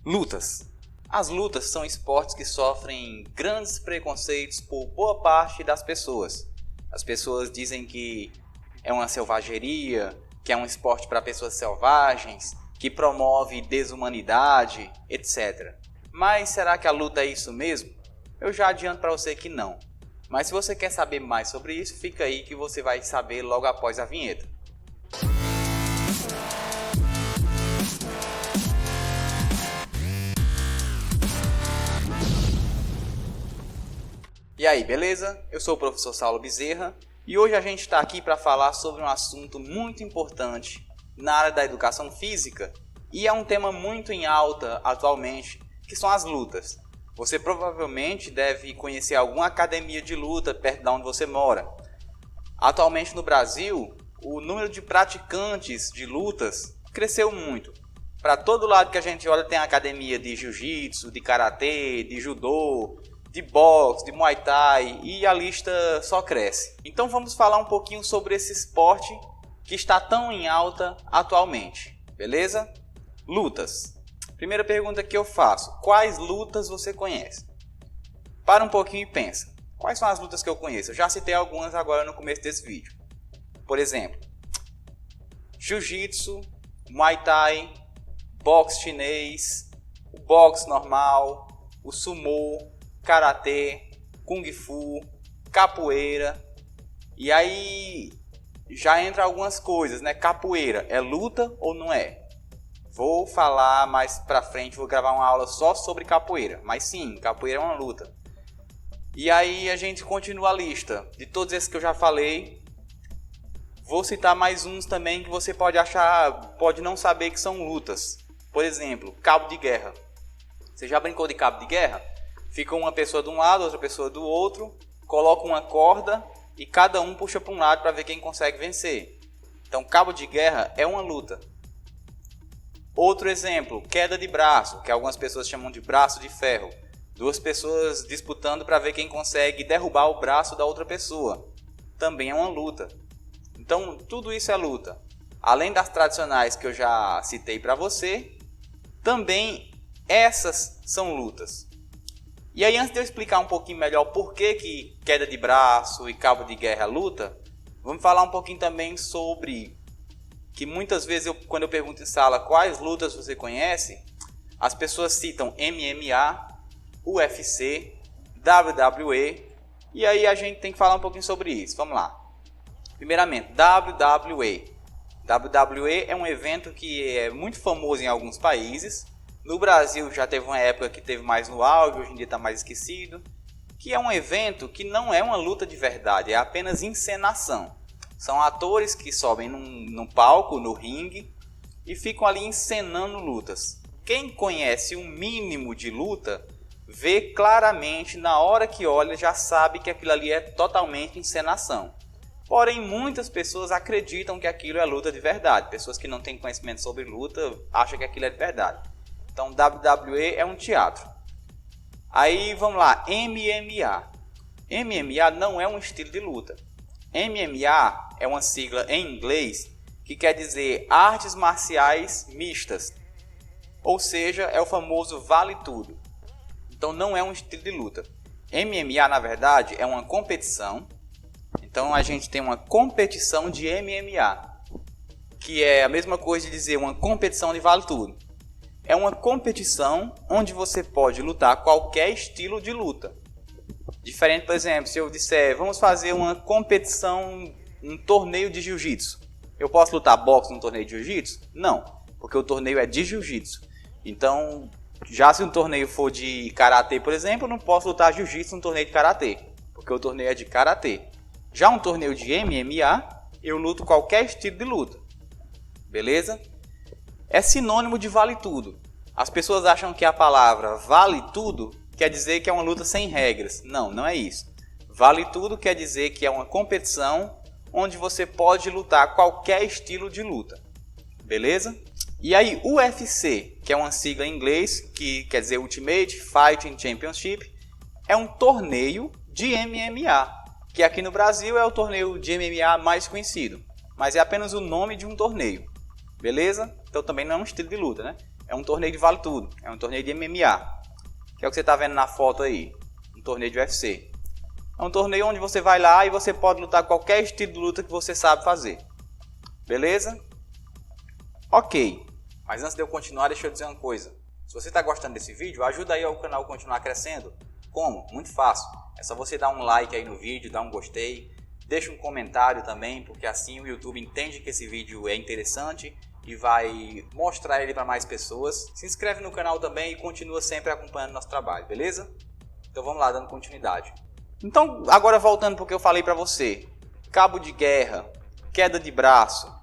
Lutas. As lutas são esportes que sofrem grandes preconceitos por boa parte das pessoas. As pessoas dizem que é uma selvageria, que é um esporte para pessoas selvagens, que promove desumanidade, etc. Mas será que a luta é isso mesmo? Eu já adianto para você que não. Mas se você quer saber mais sobre isso, fica aí que você vai saber logo após a vinheta. E aí, beleza? Eu sou o professor Saulo Bezerra e hoje a gente está aqui para falar sobre um assunto muito importante na área da educação física e é um tema muito em alta atualmente, que são as lutas. Você provavelmente deve conhecer alguma academia de luta perto de onde você mora. Atualmente no Brasil, o número de praticantes de lutas cresceu muito. Para todo lado que a gente olha tem academia de jiu-jitsu, de karatê, de judô, de boxe, de muay thai e a lista só cresce. Então vamos falar um pouquinho sobre esse esporte que está tão em alta atualmente, beleza? Lutas. Primeira pergunta que eu faço: quais lutas você conhece? Para um pouquinho e pensa. Quais são as lutas que eu conheço? Eu já citei algumas agora no começo desse vídeo. Por exemplo, jiu-jitsu, muay thai, boxe chinês, o boxe normal, o sumô, karatê, kung fu, capoeira. E aí já entra algumas coisas, né? Capoeira é luta ou não é? Vou falar mais pra frente, vou gravar uma aula só sobre capoeira. Mas sim, capoeira é uma luta. E aí a gente continua a lista. De todos esses que eu já falei, vou citar mais uns também que você pode achar, pode não saber que são lutas. Por exemplo, cabo de guerra. Você já brincou de cabo de guerra? Fica uma pessoa de um lado, outra pessoa do outro, coloca uma corda e cada um puxa para um lado para ver quem consegue vencer. Então, cabo de guerra é uma luta. Outro exemplo, queda de braço, que algumas pessoas chamam de braço de ferro. Duas pessoas disputando para ver quem consegue derrubar o braço da outra pessoa. Também é uma luta. Então, tudo isso é luta. Além das tradicionais que eu já citei para você, também essas são lutas. E aí, antes de eu explicar um pouquinho melhor por que queda de braço e cabo de guerra é luta, vamos falar um pouquinho também sobre que muitas vezes quando eu pergunto em sala quais lutas você conhece, as pessoas citam MMA, UFC, WWE, e aí a gente tem que falar um pouquinho sobre isso. Vamos lá. Primeiramente, WWE. WWE é um evento que é muito famoso em alguns países. No Brasil já teve uma época que teve mais no auge, hoje em dia está mais esquecido. Que é um evento que não é uma luta de verdade, é apenas encenação. São atores que sobem num palco, no ringue, e ficam ali encenando lutas. Quem conhece um mínimo de luta, vê claramente, na hora que olha, já sabe que aquilo ali é totalmente encenação. Porém, muitas pessoas acreditam que aquilo é luta de verdade. Pessoas que não têm conhecimento sobre luta acham que aquilo é de verdade. Então, WWE é um teatro. Aí, vamos lá, MMA. MMA não é um estilo de luta. MMA é uma sigla em inglês que quer dizer artes marciais mistas. Ou seja, é o famoso vale tudo. Então, não é um estilo de luta. MMA, na verdade, é uma competição. Então, a gente tem uma competição de MMA, que é a mesma coisa de dizer uma competição de vale tudo. É uma competição onde você pode lutar qualquer estilo de luta. Diferente, por exemplo, se eu disser, vamos fazer uma competição, um torneio de jiu-jitsu. Eu posso lutar boxe num torneio de jiu-jitsu? Não, porque o torneio é de jiu-jitsu. Então, já se um torneio for de karatê, por exemplo, eu não posso lutar jiu-jitsu num torneio de karatê, porque o torneio é de karatê. Já um torneio de MMA, eu luto qualquer estilo de luta. Beleza? É sinônimo de vale tudo. As pessoas acham que a palavra vale tudo quer dizer que é uma luta sem regras. Não, não é isso. Vale tudo quer dizer que é uma competição onde você pode lutar qualquer estilo de luta. Beleza? E aí, UFC, que é uma sigla em inglês, que quer dizer Ultimate Fighting Championship, é um torneio de MMA, que aqui no Brasil é o torneio de MMA mais conhecido, mas é apenas o nome de um torneio. Beleza? Então também não é um estilo de luta, né? é um torneio de vale tudo, é um torneio de MMA, que é o que você está vendo na foto aí, um torneio de UFC. É um torneio onde você vai lá e você pode lutar qualquer estilo de luta que você sabe fazer. Beleza? Ok, mas antes de eu continuar, deixa eu dizer uma coisa. Se você está gostando desse vídeo, ajuda aí o canal a continuar crescendo. Como? Muito fácil. É só você dar um like aí no vídeo, dar um gostei, deixa um comentário também, porque assim o YouTube entende que esse vídeo é interessante e vai mostrar ele para mais pessoas. Se inscreve no canal também e continua sempre acompanhando nosso trabalho, beleza? Então vamos lá, dando continuidade. Então, agora voltando para o que eu falei para você. Cabo de guerra, queda de braço,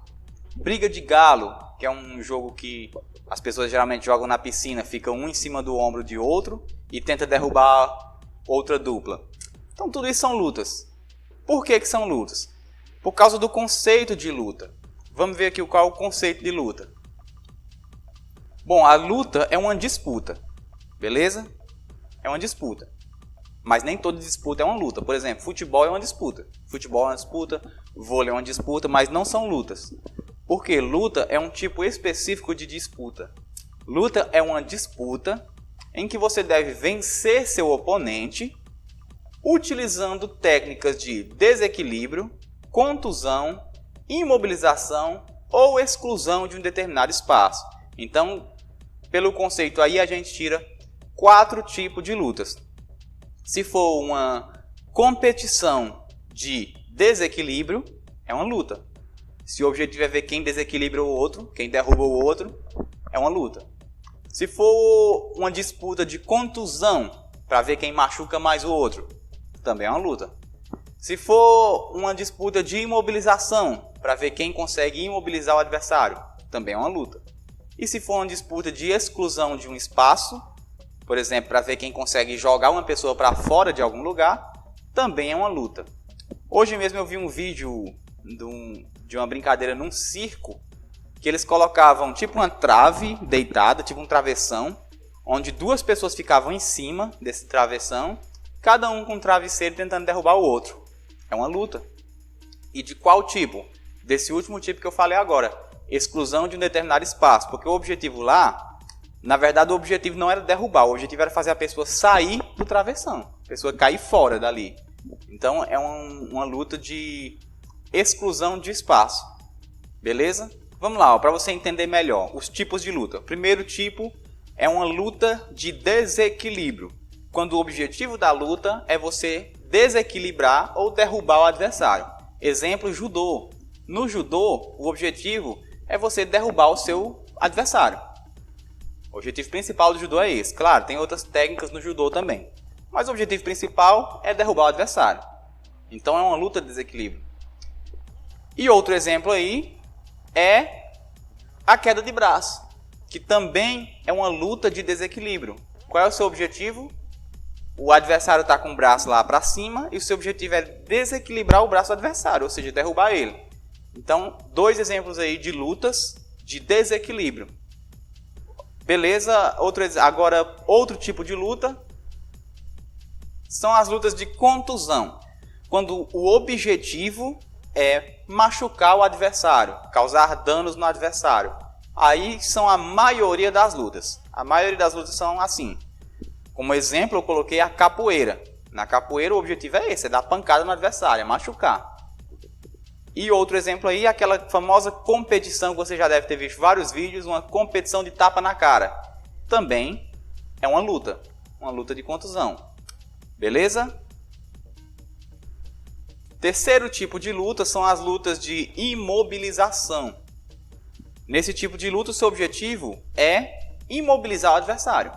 briga de galo, que é um jogo que as pessoas geralmente jogam na piscina, fica um em cima do ombro de outro e tenta derrubar outra dupla. Então tudo isso são lutas. Por que são lutas? Por causa do conceito de luta. Vamos ver aqui qual é o conceito de luta. Bom, a luta é uma disputa, beleza? É uma disputa. Mas nem toda disputa é uma luta. Por exemplo, futebol é uma disputa. Futebol é uma disputa, vôlei é uma disputa, mas não são lutas. Porque luta é um tipo específico de disputa. Luta é uma disputa em que você deve vencer seu oponente utilizando técnicas de desequilíbrio, contusão, imobilização ou exclusão de um determinado espaço. Então, pelo conceito aí, a gente tira 4 tipos de lutas. Se for uma competição de desequilíbrio, é uma luta. Se o objetivo é ver quem desequilibra o outro, quem derruba o outro, é uma luta. Se for uma disputa de contusão, para ver quem machuca mais o outro, também é uma luta. Se for uma disputa de imobilização, para ver quem consegue imobilizar o adversário, também é uma luta. E se for uma disputa de exclusão de um espaço, por exemplo, para ver quem consegue jogar uma pessoa para fora de algum lugar, também é uma luta. Hoje mesmo eu vi um vídeo de uma brincadeira num circo, que eles colocavam tipo uma trave deitada, tipo um travessão, onde 2 pessoas ficavam em cima desse travessão, cada um com um travesseiro tentando derrubar o outro. É uma luta. E de qual tipo? Desse último tipo que eu falei agora, exclusão de um determinado espaço, porque o objetivo lá, na verdade o objetivo não era derrubar, o objetivo era fazer a pessoa sair do travessão, a pessoa cair fora dali. Então é uma luta de exclusão de espaço. Beleza? Vamos lá, para você entender melhor os tipos de luta. O primeiro tipo é uma luta de desequilíbrio, quando o objetivo da luta é você desequilibrar ou derrubar o adversário. Exemplo, judô. No judô, o objetivo é você derrubar o seu adversário. O objetivo principal do judô é esse. Claro, tem outras técnicas no judô também, mas o objetivo principal é derrubar o adversário. Então é uma luta de desequilíbrio. E outro exemplo aí é a queda de braço, que também é uma luta de desequilíbrio. Qual é o seu objetivo? O adversário está com o braço lá para cima e o seu objetivo é desequilibrar o braço do adversário, ou seja, derrubar ele. Então, 2 exemplos aí de lutas de desequilíbrio. Beleza? Agora, outro tipo de luta são as lutas de contusão, quando o objetivo é machucar o adversário, causar danos no adversário. Aí são a maioria das lutas. A maioria das lutas são assim. Como exemplo, eu coloquei a capoeira. Na capoeira, o objetivo é esse, é dar pancada no adversário, é machucar. E outro exemplo aí, aquela famosa competição que você já deve ter visto vários vídeos, uma competição de tapa na cara. Também é uma luta de contusão. Beleza? Terceiro tipo de luta são as lutas de imobilização. Nesse tipo de luta, o seu objetivo é imobilizar o adversário.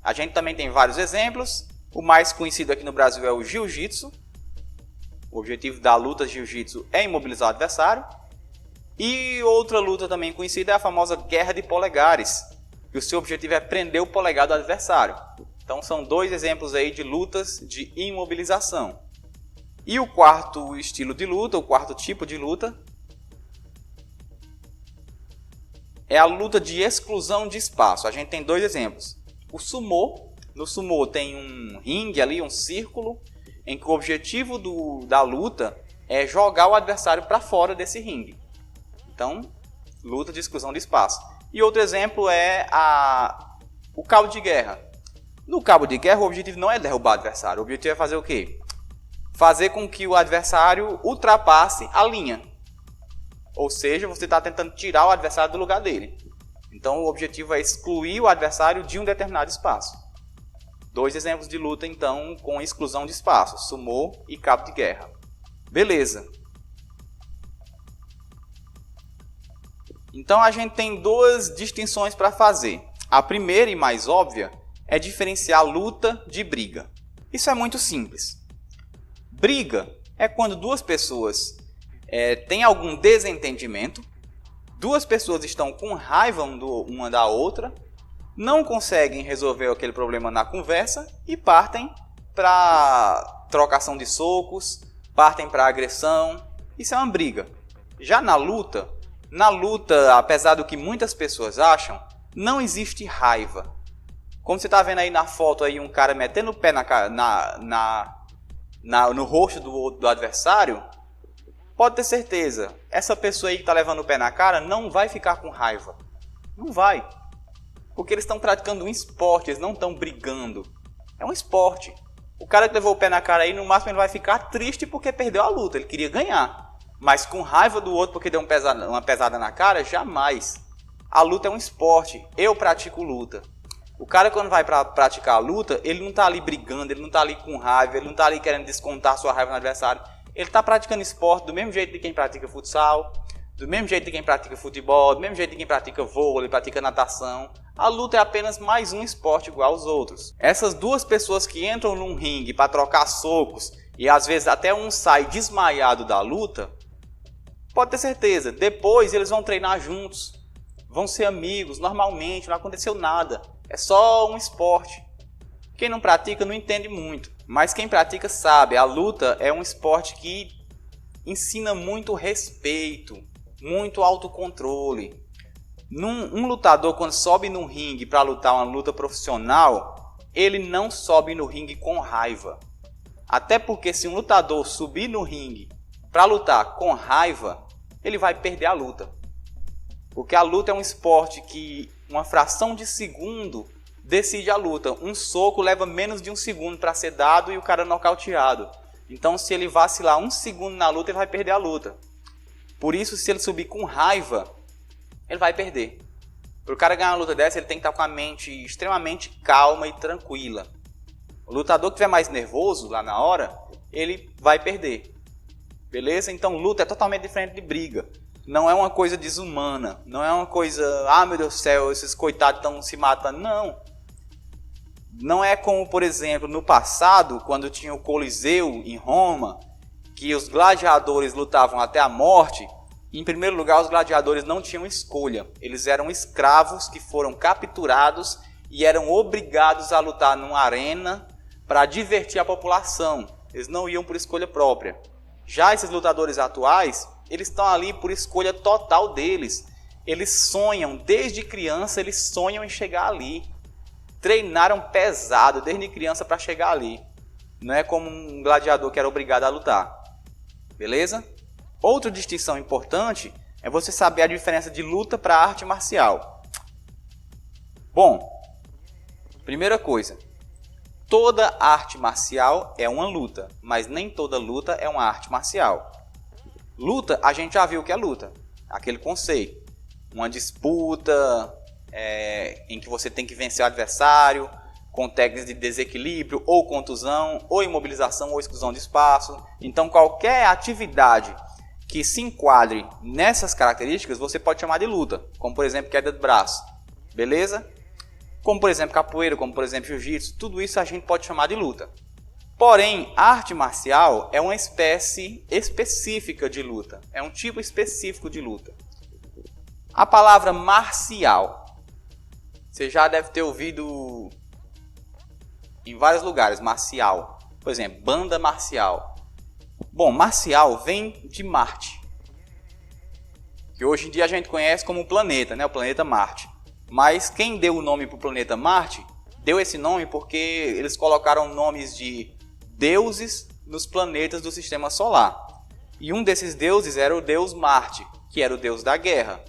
A gente também tem vários exemplos. O mais conhecido aqui no Brasil é o jiu-jitsu. O objetivo da luta de jiu-jitsu é imobilizar o adversário. E outra luta também conhecida é a famosa guerra de polegares, que o seu objetivo é prender o polegar do adversário. Então são 2 exemplos aí de lutas de imobilização. E o quarto estilo de luta, o quarto tipo de luta, é a luta de exclusão de espaço. A gente tem 2 exemplos. O sumô. No sumô tem um ringue ali, um círculo, em que o objetivo da luta é jogar o adversário para fora desse ringue. Então, luta de exclusão de espaço. E outro exemplo é o cabo de guerra. No cabo de guerra, o objetivo não é derrubar o adversário. O objetivo é fazer o quê? Fazer com que o adversário ultrapasse a linha. Ou seja, você está tentando tirar o adversário do lugar dele. Então, o objetivo é excluir o adversário de um determinado espaço. 2 exemplos de luta, então, com exclusão de espaço. Sumô e cabo de guerra. Beleza. Então, a gente tem 2 distinções para fazer. A primeira e mais óbvia é diferenciar luta de briga. Isso é muito simples. Briga é quando 2 pessoas têm algum desentendimento, 2 pessoas estão com raiva uma da outra, não conseguem resolver aquele problema na conversa e partem para trocação de socos, partem para agressão. Isso é uma briga. Já na luta, apesar do que muitas pessoas acham, não existe raiva. Como você está vendo aí na foto, aí, um cara metendo o pé no rosto do adversário, pode ter certeza, essa pessoa aí que está levando o pé na cara não vai ficar com raiva. Não vai. Porque eles estão praticando um esporte, eles não estão brigando. É um esporte. O cara que levou o pé na cara aí, no máximo ele vai ficar triste porque perdeu a luta, ele queria ganhar. Mas com raiva do outro porque deu uma pesada na cara, jamais. A luta é um esporte, eu pratico luta. O cara, quando vai praticar a luta, ele não está ali brigando, ele não está ali com raiva, ele não está ali querendo descontar sua raiva no adversário. Ele está praticando esporte do mesmo jeito de quem pratica futsal, do mesmo jeito de quem pratica futebol, do mesmo jeito de quem pratica vôlei, pratica natação. A luta é apenas mais um esporte igual aos outros. Essas 2 pessoas que entram num ringue para trocar socos e às vezes até um sai desmaiado da luta, pode ter certeza, depois eles vão treinar juntos, vão ser amigos, normalmente, não aconteceu nada. É só um esporte. Quem não pratica não entende muito, mas quem pratica sabe, a luta é um esporte que ensina muito respeito, muito autocontrole. Um lutador, quando sobe no ringue para lutar uma luta profissional, ele não sobe no ringue com raiva. Até porque se um lutador subir no ringue para lutar com raiva, ele vai perder a luta. Porque a luta é um esporte que uma fração de segundo decide a luta. Um soco leva menos de 1 segundo para ser dado e o cara nocauteado. Então, se ele vacilar 1 segundo na luta, ele vai perder a luta. Por isso, se ele subir com raiva, ele vai perder. Para o cara ganhar uma luta dessa, ele tem que estar com a mente extremamente calma e tranquila. O lutador que estiver mais nervoso lá na hora, ele vai perder. Beleza? Então, luta é totalmente diferente de briga. Não é uma coisa desumana. Não é uma coisa, meu Deus do céu, esses coitados estão se matando. Não. Não é como, por exemplo, no passado, quando tinha o Coliseu em Roma, que os gladiadores lutavam até a morte. Em primeiro lugar, os gladiadores não tinham escolha. Eles eram escravos que foram capturados e eram obrigados a lutar numa arena para divertir a população. Eles não iam por escolha própria. Já esses lutadores atuais, eles estão ali por escolha total deles. Eles sonham, desde criança, eles sonham em chegar ali. Treinaram pesado desde criança para chegar ali. Não é como um gladiador que era obrigado a lutar. Beleza? Outra distinção importante é você saber a diferença de luta para arte marcial. Bom, primeira coisa. Toda arte marcial é uma luta, mas nem toda luta é uma arte marcial. Luta, a gente já viu o que é luta. Aquele conceito. Uma disputa em que você tem que vencer o adversário, com técnicas de desequilíbrio, ou contusão, ou imobilização, ou exclusão de espaço. Então, qualquer atividade que se enquadre nessas características, você pode chamar de luta. Como, por exemplo, queda de braço. Beleza? Como, por exemplo, capoeira, como, por exemplo, jiu-jitsu. Tudo isso a gente pode chamar de luta. Porém, a arte marcial é uma espécie específica de luta. É um tipo específico de luta. A palavra marcial, você já deve ter ouvido em vários lugares, marcial. Por exemplo, banda marcial. Bom, marcial vem de Marte, que hoje em dia a gente conhece como o planeta, né? O planeta Marte. Mas quem deu o nome para o planeta Marte, deu esse nome porque eles colocaram nomes de deuses nos planetas do sistema solar. E um desses deuses era o deus Marte, que era o deus da guerra.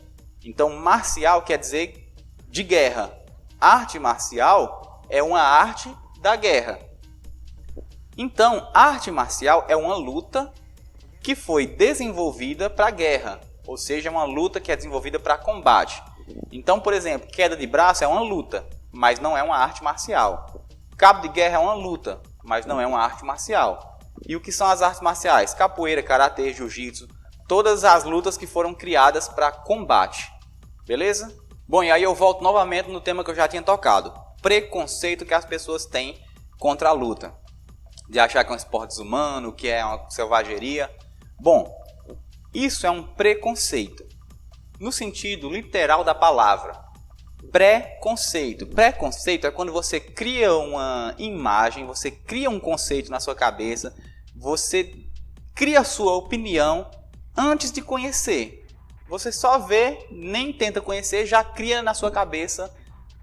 Então, marcial quer dizer de guerra. Arte marcial é uma arte da guerra. Então, arte marcial é uma luta que foi desenvolvida para guerra, ou seja, é uma luta que é desenvolvida para combate. Então, por exemplo, queda de braço é uma luta, mas não é uma arte marcial. Cabo de guerra é uma luta, mas não é uma arte marcial. E o que são as artes marciais? Capoeira, karatê, jiu-jitsu, todas as lutas que foram criadas para combate. Beleza? Bom, e aí eu volto novamente no tema que eu já tinha tocado. Preconceito que as pessoas têm contra a luta. De achar que é um esporte desumano, que é uma selvageria. Bom, isso é um preconceito. No sentido literal da palavra. Preconceito. Preconceito é quando você cria uma imagem, você cria um conceito na sua cabeça, você cria a sua opinião antes de conhecer. Você só vê, nem tenta conhecer, já cria na sua cabeça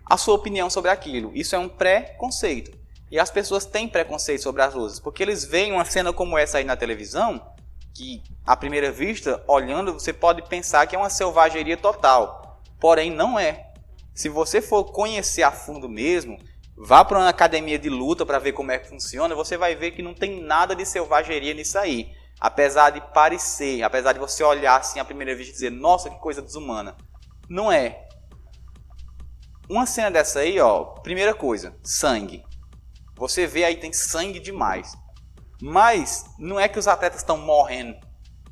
a sua opinião sobre aquilo. Isso é um preconceito. E as pessoas têm preconceito sobre as lutas, porque eles veem uma cena como essa aí na televisão, que à primeira vista, olhando, você pode pensar que é uma selvageria total. Porém, não é. Se você for conhecer a fundo mesmo, vá para uma academia de luta para ver como é que funciona, você vai ver que não tem nada de selvageria nisso aí. Apesar de parecer, apesar de você olhar assim à primeira vista e dizer, nossa, que coisa desumana. Não é. Uma cena dessa aí, ó, primeira coisa, sangue. Você vê aí, tem sangue demais. Mas não é que os atletas estão morrendo.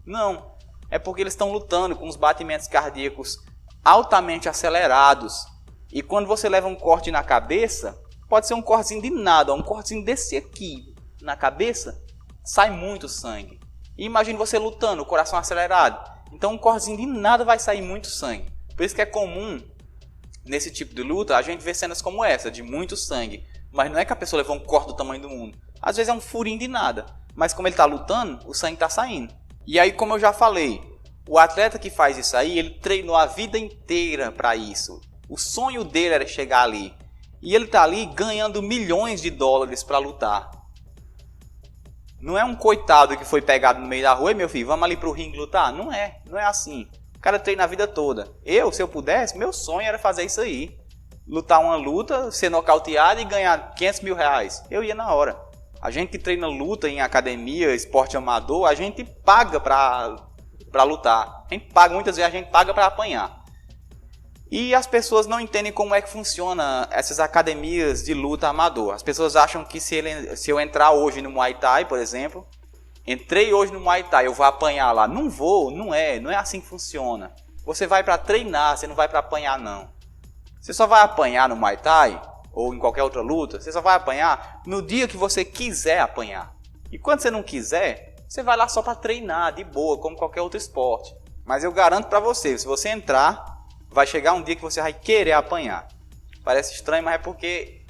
Não. É porque eles estão lutando com os batimentos cardíacos altamente acelerados. E quando você leva um corte na cabeça, pode ser um cortezinho de nada, um cortezinho desse aqui na cabeça, sai muito sangue. E imagine você lutando, o coração acelerado. Então um cortezinho de nada vai sair muito sangue. Por isso que é comum, nesse tipo de luta, a gente ver cenas como essa, de muito sangue. Mas não é que a pessoa levou um corte do tamanho do mundo. Às vezes é um furinho de nada. Mas como ele está lutando, o sangue está saindo. E aí, como eu já falei, o atleta que faz isso aí, ele treinou a vida inteira para isso. O sonho dele era chegar ali. E ele está ali ganhando milhões de dólares para lutar. Não é um coitado que foi pegado no meio da rua, meu filho, vamos ali pro ringue lutar? Não é assim. O cara treina a vida toda. Se eu pudesse, meu sonho era fazer isso aí. Lutar uma luta, ser nocauteado e ganhar 500 mil reais. Eu ia na hora. A gente que treina luta em academia, esporte amador, a gente paga pra lutar. A gente paga, muitas vezes a gente paga pra apanhar. E as pessoas não entendem como é que funciona essas academias de luta amador. As pessoas acham que se eu entrar hoje no Muay Thai, por exemplo, entrei hoje no Muay Thai, eu vou apanhar lá. Não vou, não é assim que funciona. Você vai para treinar, você não vai para apanhar não. Você só vai apanhar no Muay Thai, ou em qualquer outra luta, você só vai apanhar no dia que você quiser apanhar. E quando você não quiser, você vai lá só para treinar, de boa, como qualquer outro esporte. Mas eu garanto para você, se você entrar, vai chegar um dia que você vai querer apanhar. Parece estranho, mas é porque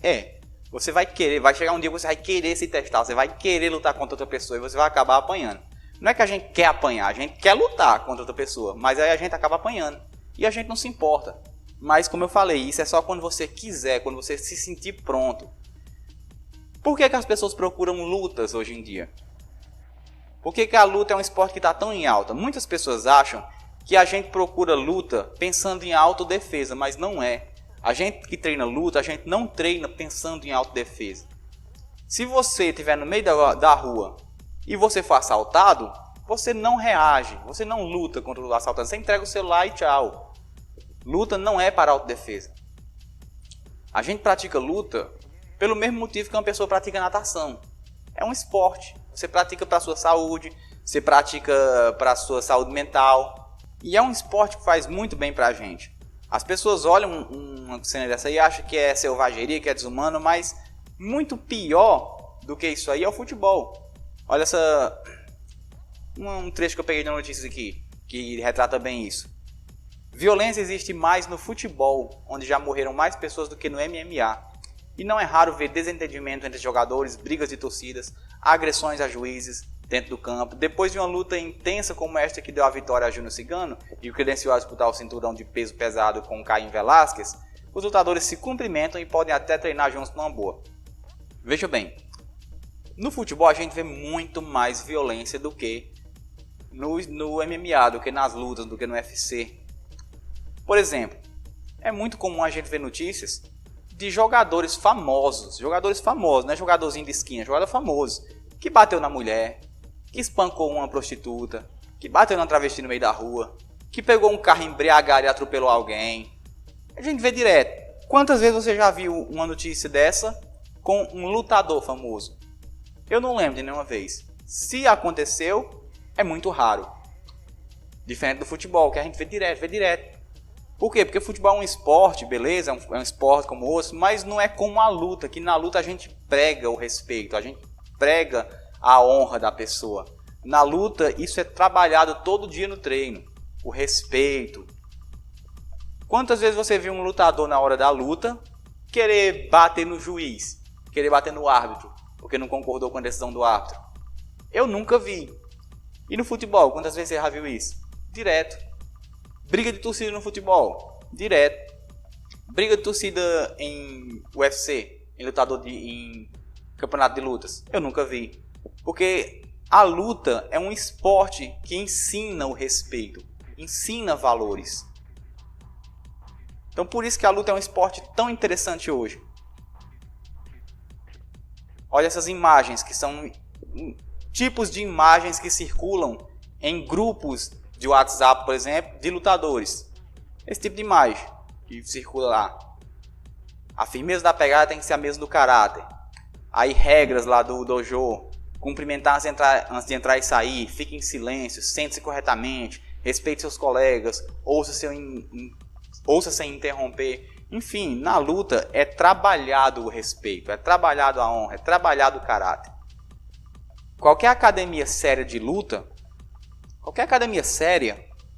você vai querer, vai chegar um dia que você vai querer se testar, você vai querer lutar contra outra pessoa e você vai acabar apanhando. Não é que a gente quer apanhar, a gente quer lutar contra outra pessoa, mas aí a gente acaba apanhando. E a gente não se importa. Mas como eu falei, isso é só quando você quiser, quando você se sentir pronto. Por que as pessoas procuram lutas hoje em dia? Por que a luta é um esporte que está tão em alta? Muitas pessoas acham que a gente procura luta pensando em autodefesa, mas não é. A gente que treina luta, a gente não treina pensando em autodefesa. Se você estiver no meio da rua e você for assaltado, você não reage, você não luta contra o assaltante, você entrega o celular e tchau. Luta não é para autodefesa. A gente pratica luta pelo mesmo motivo que uma pessoa pratica natação. É um esporte. Você pratica para a sua saúde, você pratica para a sua saúde mental. E é um esporte que faz muito bem para a gente. As pessoas olham uma cena dessa e acham que é selvageria, que é desumano, mas muito pior do que isso aí é o futebol. Olha um trecho que eu peguei na notícia aqui, que retrata bem isso. Violência existe mais no futebol, onde já morreram mais pessoas do que no MMA. E não é raro ver desentendimento entre jogadores, brigas de torcidas, agressões a juízes dentro do campo. Depois de uma luta intensa como esta que deu a vitória a Júnior Cigano e o credenciou a disputar o cinturão de peso pesado com Caim Velasquez, os lutadores se cumprimentam e podem até treinar juntos numa boa. Veja bem, no futebol a gente vê muito mais violência do que no MMA, do que nas lutas, do que no UFC. Por exemplo, é muito comum a gente ver notícias de jogadores famosos, não é jogadorzinho de esquina, jogador famoso, que bateu na mulher, que espancou uma prostituta, que bateu na travesti no meio da rua, que pegou um carro embriagado e atropelou alguém. A gente vê direto. Quantas vezes você já viu uma notícia dessa com um lutador famoso? Eu não lembro de nenhuma vez. Se aconteceu, é muito raro. Diferente do futebol, que a gente vê direto. Por quê? Porque o futebol é um esporte, beleza, é um esporte como outros, mas não é como a luta, que na luta a gente prega o respeito, a gente prega a honra da pessoa. Na luta, isso é trabalhado todo dia no treino, o respeito. Quantas vezes você viu um lutador na hora da luta querer bater no juiz, querer bater no árbitro, porque não concordou com a decisão do árbitro? Eu nunca vi. E no futebol, quantas vezes você já viu isso? Direto. Briga de torcida no futebol, direto. Briga de torcida em UFC, em campeonato de lutas, eu nunca vi. Porque a luta é um esporte que ensina o respeito, ensina valores. Então por isso que a luta é um esporte tão interessante hoje. Olha essas imagens, que são tipos de imagens que circulam em grupos de WhatsApp, por exemplo, de lutadores. Esse tipo de imagem que circula lá. A firmeza da pegada tem que ser a mesma do caráter. Aí regras lá do dojo. Cumprimentar antes de entrar e sair. Fique em silêncio, sente-se corretamente. Respeite seus colegas. Ouça sem interromper. Enfim, na luta é trabalhado o respeito, é trabalhado a honra, é trabalhado o caráter. Qualquer academia séria de luta,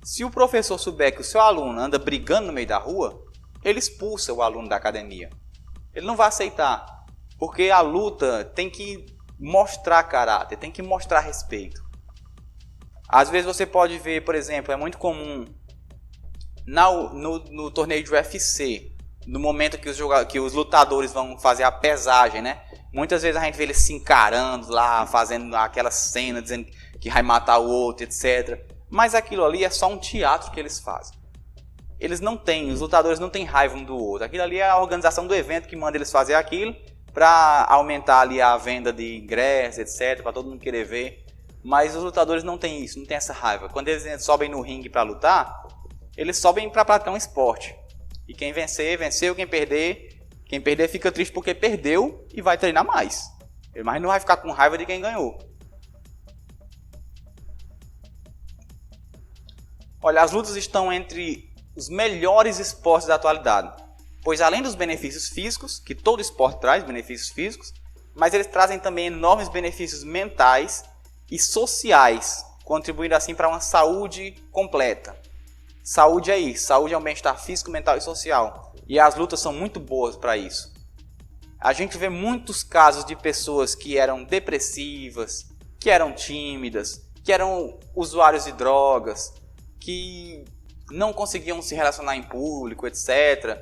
se o professor souber que o seu aluno anda brigando no meio da rua, ele expulsa o aluno da academia. Ele não vai aceitar, porque a luta tem que mostrar caráter, tem que mostrar respeito. Às vezes você pode ver, por exemplo, é muito comum no torneio de UFC, no momento que os lutadores vão fazer a pesagem, né? Muitas vezes a gente vê eles se encarando lá, fazendo aquela cena, dizendo que vai matar o outro, etc. Mas aquilo ali é só um teatro que eles fazem. Os lutadores não têm raiva um do outro. Aquilo ali é a organização do evento que manda eles fazer aquilo para aumentar ali a venda de ingressos, etc, para todo mundo querer ver. Mas os lutadores não têm isso, não têm essa raiva. Quando eles sobem no ringue para lutar, eles sobem para praticar um esporte. E quem vencer, venceu. Quem perder fica triste porque perdeu e vai treinar mais. Mas não vai ficar com raiva de quem ganhou. Olha, as lutas estão entre os melhores esportes da atualidade. Pois além dos benefícios físicos, que todo esporte traz benefícios físicos, mas eles trazem também enormes benefícios mentais e sociais, contribuindo assim para uma saúde completa. Saúde é isso, saúde é um bem-estar físico, mental e social. E as lutas são muito boas para isso. A gente vê muitos casos de pessoas que eram depressivas, que eram tímidas, que eram usuários de drogas, que não conseguiam se relacionar em público, etc.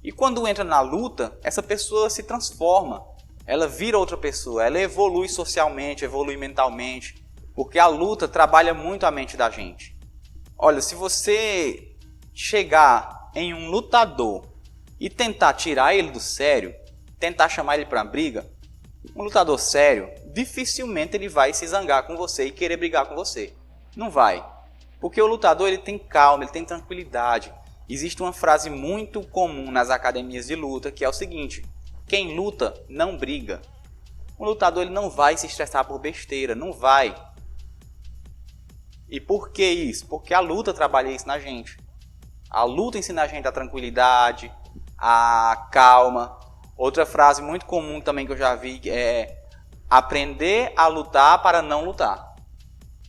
E quando entra na luta, essa pessoa se transforma. Ela vira outra pessoa, ela evolui socialmente, evolui mentalmente, porque a luta trabalha muito a mente da gente. Olha, se você chegar em um lutador e tentar tirar ele do sério, tentar chamar ele para briga, um lutador sério, dificilmente ele vai se zangar com você e querer brigar com você. Não vai. Porque o lutador ele tem calma, ele tem tranquilidade. Existe uma frase muito comum nas academias de luta que é o seguinte: quem luta não briga. Um lutador ele não vai se estressar por besteira, não vai. E por que isso? Porque a luta trabalha isso na gente. A luta ensina a gente a tranquilidade, a calma. Outra frase muito comum também que eu já vi é aprender a lutar para não lutar.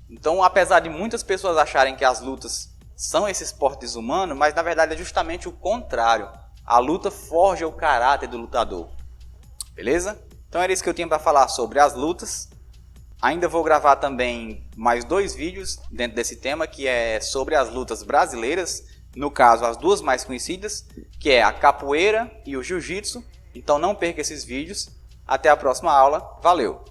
Então, apesar de muitas pessoas acharem que as lutas são esse esporte desumano, mas na verdade é justamente o contrário. A luta forja o caráter do lutador. Beleza? Então era isso que eu tinha para falar sobre as lutas. Ainda vou gravar também mais 2 vídeos dentro desse tema, que é sobre as lutas brasileiras. No caso, as 2 mais conhecidas, que é a capoeira e o jiu-jitsu. Então não perca esses vídeos. Até a próxima aula. Valeu!